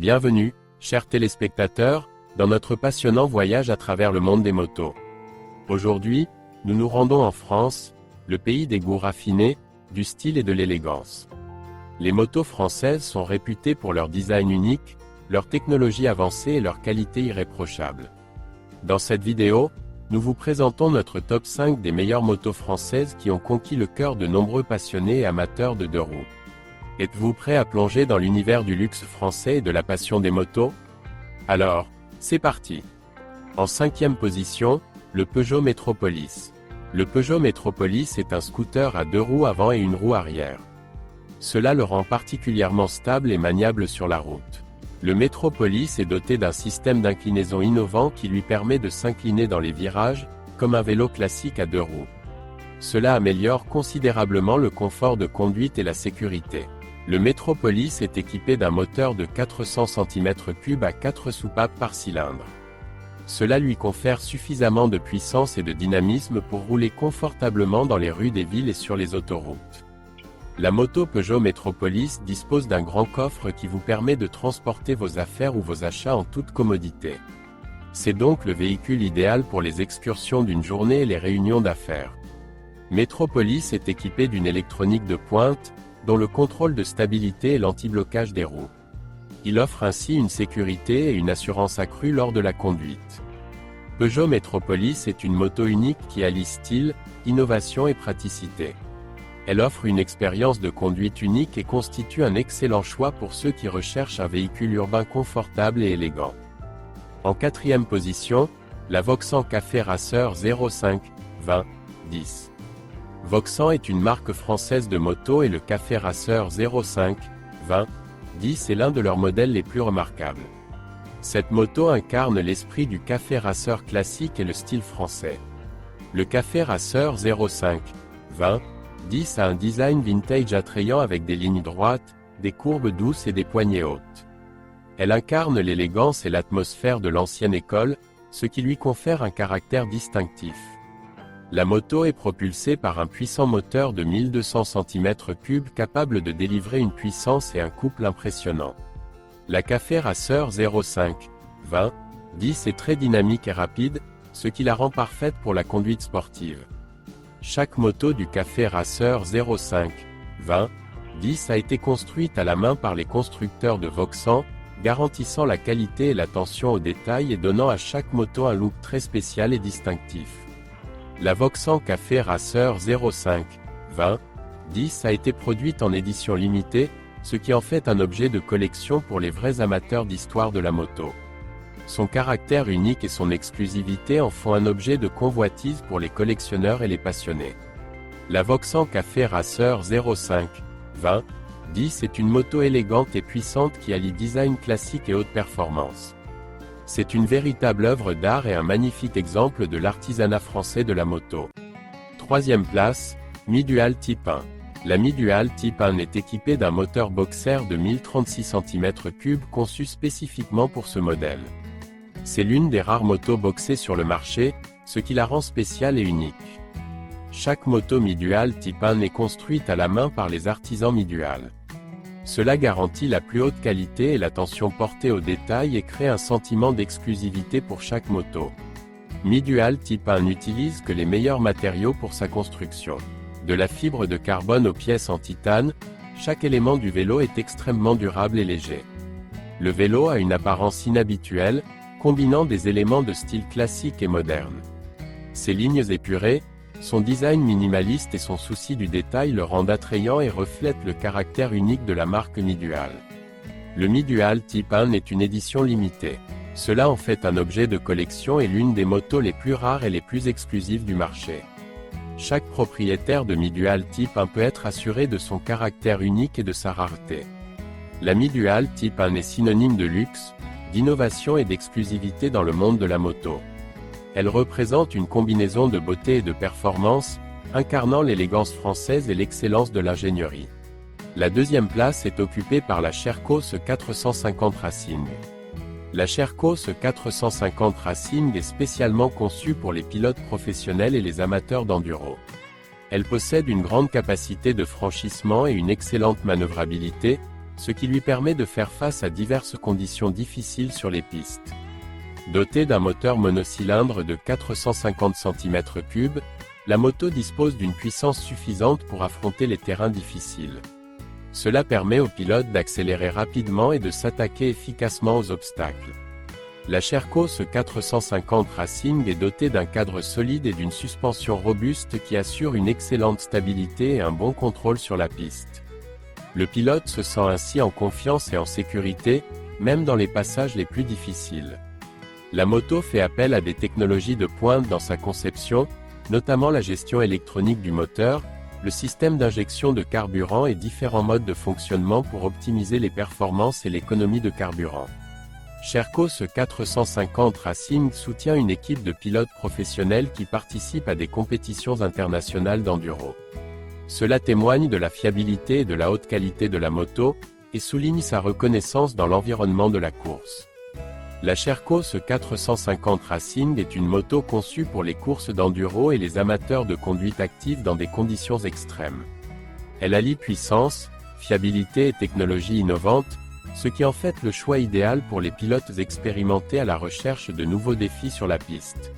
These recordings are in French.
Bienvenue, chers téléspectateurs, dans notre passionnant voyage à travers le monde des motos. Aujourd'hui, nous nous rendons en France, le pays des goûts raffinés, du style et de l'élégance. Les motos françaises sont réputées pour leur design unique, leur technologie avancée et leur qualité irréprochable. Dans cette vidéo, nous vous présentons notre top 5 des meilleures motos françaises qui ont conquis le cœur de nombreux passionnés et amateurs de deux roues. Êtes-vous prêt à plonger dans l'univers du luxe français et de la passion des motos? Alors, c'est parti! En 5e position, le Peugeot Métropolis. Le Peugeot Métropolis est un scooter à deux roues avant et une roue arrière. Cela le rend particulièrement stable et maniable sur la route. Le Métropolis est doté d'un système d'inclinaison innovant qui lui permet de s'incliner dans les virages, comme un vélo classique à deux roues. Cela améliore considérablement le confort de conduite et la sécurité. Le Métropolis est équipé d'un moteur de 400 cm3 à 4 soupapes par cylindre. Cela lui confère suffisamment de puissance et de dynamisme pour rouler confortablement dans les rues des villes et sur les autoroutes. La moto Peugeot Métropolis dispose d'un grand coffre qui vous permet de transporter vos affaires ou vos achats en toute commodité. C'est donc le véhicule idéal pour les excursions d'une journée et les réunions d'affaires. Métropolis est équipé d'une électronique de pointe, dont le contrôle de stabilité et l'anti-blocage des roues. Il offre ainsi une sécurité et une assurance accrue lors de la conduite. Peugeot Métropolis est une moto unique qui allie style, innovation et praticité. Elle offre une expérience de conduite unique et constitue un excellent choix pour ceux qui recherchent un véhicule urbain confortable et élégant. En 4e position, la Voxan Café Racer 05 20 10. Voxan est une marque française de moto et le Café Racer 05 20 10 est l'un de leurs modèles les plus remarquables. Cette moto incarne l'esprit du Café Racer classique et le style français. Le Café Racer 05 20 10 a un design vintage attrayant avec des lignes droites, des courbes douces et des poignées hautes. Elle incarne l'élégance et l'atmosphère de l'ancienne école, ce qui lui confère un caractère distinctif. La moto est propulsée par un puissant moteur de 1200 cm3 capable de délivrer une puissance et un couple impressionnants. La Café Racer 05 20 10 est très dynamique et rapide, ce qui la rend parfaite pour la conduite sportive. Chaque moto du Café Racer 05 20 10 a été construite à la main par les constructeurs de Voxan, garantissant la qualité et l'attention aux détails et donnant à chaque moto un look très spécial et distinctif. La Voxan Café Racer 05 20 10 a été produite en édition limitée, ce qui en fait un objet de collection pour les vrais amateurs d'histoire de la moto. Son caractère unique et son exclusivité en font un objet de convoitise pour les collectionneurs et les passionnés. La Voxan Café Racer 05 20 10 est une moto élégante et puissante qui allie design classique et haute performance. C'est une véritable œuvre d'art et un magnifique exemple de l'artisanat français de la moto. 3e place, Mi-Dual Type 1. La Mi-Dual Type 1 est équipée d'un moteur boxer de 1036 cm3 conçu spécifiquement pour ce modèle. C'est l'une des rares motos boxées sur le marché, ce qui la rend spéciale et unique. Chaque moto Mi-Dual Type 1 est construite à la main par les artisans Mi-Dual. Cela garantit la plus haute qualité et l'attention portée aux détails et crée un sentiment d'exclusivité pour chaque moto. Mi-Dual Type 1 n'utilise que les meilleurs matériaux pour sa construction. De la fibre de carbone aux pièces en titane, chaque élément du vélo est extrêmement durable et léger. Le vélo a une apparence inhabituelle, combinant des éléments de style classique et moderne. Ses lignes épurées, son design minimaliste et son souci du détail le rendent attrayant et reflètent le caractère unique de la marque Mi-Dual. Le Mi-Dual Type 1 est une édition limitée. Cela en fait un objet de collection et l'une des motos les plus rares et les plus exclusives du marché. Chaque propriétaire de Mi-Dual Type 1 peut être assuré de son caractère unique et de sa rareté. La Mi-Dual Type 1 est synonyme de luxe, d'innovation et d'exclusivité dans le monde de la moto. Elle représente une combinaison de beauté et de performance, incarnant l'élégance française et l'excellence de l'ingénierie. La 2e place est occupée par la Sherco 450 Racing. La Sherco 450 Racing est spécialement conçue pour les pilotes professionnels et les amateurs d'enduro. Elle possède une grande capacité de franchissement et une excellente manœuvrabilité, ce qui lui permet de faire face à diverses conditions difficiles sur les pistes. Dotée d'un moteur monocylindre de 450 cm3, la moto dispose d'une puissance suffisante pour affronter les terrains difficiles. Cela permet au pilote d'accélérer rapidement et de s'attaquer efficacement aux obstacles. La Sherco 450 Racing est dotée d'un cadre solide et d'une suspension robuste qui assure une excellente stabilité et un bon contrôle sur la piste. Le pilote se sent ainsi en confiance et en sécurité, même dans les passages les plus difficiles. La moto fait appel à des technologies de pointe dans sa conception, notamment la gestion électronique du moteur, le système d'injection de carburant et différents modes de fonctionnement pour optimiser les performances et l'économie de carburant. Sherco 450 Racing soutient une équipe de pilotes professionnels qui participent à des compétitions internationales d'enduro. Cela témoigne de la fiabilité et de la haute qualité de la moto, et souligne sa reconnaissance dans l'environnement de la course. La Sherco 450 Racing est une moto conçue pour les courses d'enduro et les amateurs de conduite active dans des conditions extrêmes. Elle allie puissance, fiabilité et technologie innovante, ce qui en fait le choix idéal pour les pilotes expérimentés à la recherche de nouveaux défis sur la piste.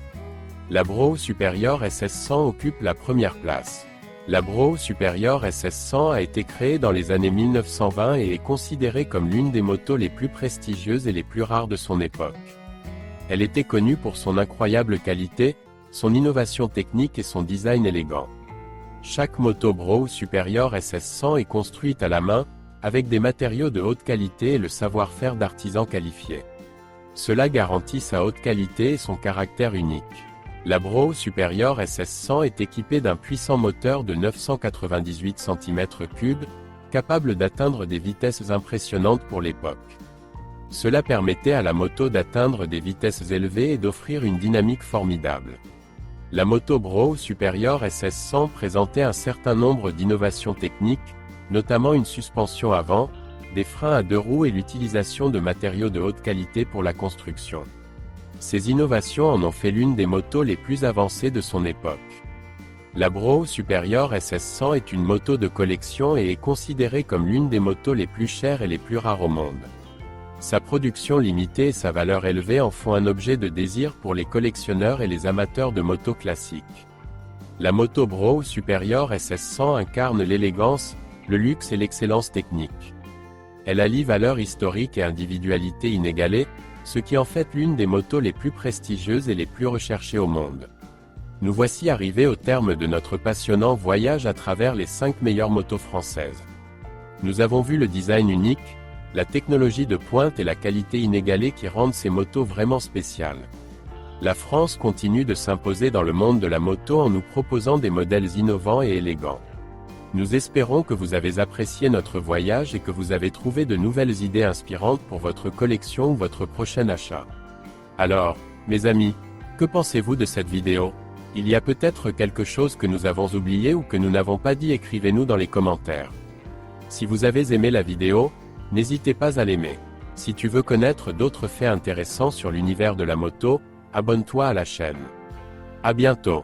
La Brose Superior SS100 occupe la première place. La Brose Superior SS100 a été créée dans les années 1920 et est considérée comme l'une des motos les plus prestigieuses et les plus rares de son époque. Elle était connue pour son incroyable qualité, son innovation technique et son design élégant. Chaque moto Brose Superior SS100 est construite à la main, avec des matériaux de haute qualité et le savoir-faire d'artisans qualifiés. Cela garantit sa haute qualité et son caractère unique. La Brose Superior SS100 est équipée d'un puissant moteur de 998 cm3, capable d'atteindre des vitesses impressionnantes pour l'époque. Cela permettait à la moto d'atteindre des vitesses élevées et d'offrir une dynamique formidable. La moto Brose Superior SS100 présentait un certain nombre d'innovations techniques, notamment une suspension avant, des freins à deux roues et l'utilisation de matériaux de haute qualité pour la construction. Ces innovations en ont fait l'une des motos les plus avancées de son époque. La Brose Superior SS100 est une moto de collection et est considérée comme l'une des motos les plus chères et les plus rares au monde. Sa production limitée et sa valeur élevée en font un objet de désir pour les collectionneurs et les amateurs de motos classiques. La moto Brose Superior SS100 incarne l'élégance, le luxe et l'excellence technique. Elle allie valeur historique et individualité inégalée, ce qui en fait l'une des motos les plus prestigieuses et les plus recherchées au monde. Nous voici arrivés au terme de notre passionnant voyage à travers les 5 meilleures motos françaises. Nous avons vu le design unique, la technologie de pointe et la qualité inégalée qui rendent ces motos vraiment spéciales. La France continue de s'imposer dans le monde de la moto en nous proposant des modèles innovants et élégants. Nous espérons que vous avez apprécié notre voyage et que vous avez trouvé de nouvelles idées inspirantes pour votre collection ou votre prochain achat. Alors, mes amis, que pensez-vous de cette vidéo? Il y a peut-être quelque chose que nous avons oublié ou que nous n'avons pas dit, écrivez-nous dans les commentaires. Si vous avez aimé la vidéo, n'hésitez pas à l'aimer. Si tu veux connaître d'autres faits intéressants sur l'univers de la moto, abonne-toi à la chaîne. À bientôt.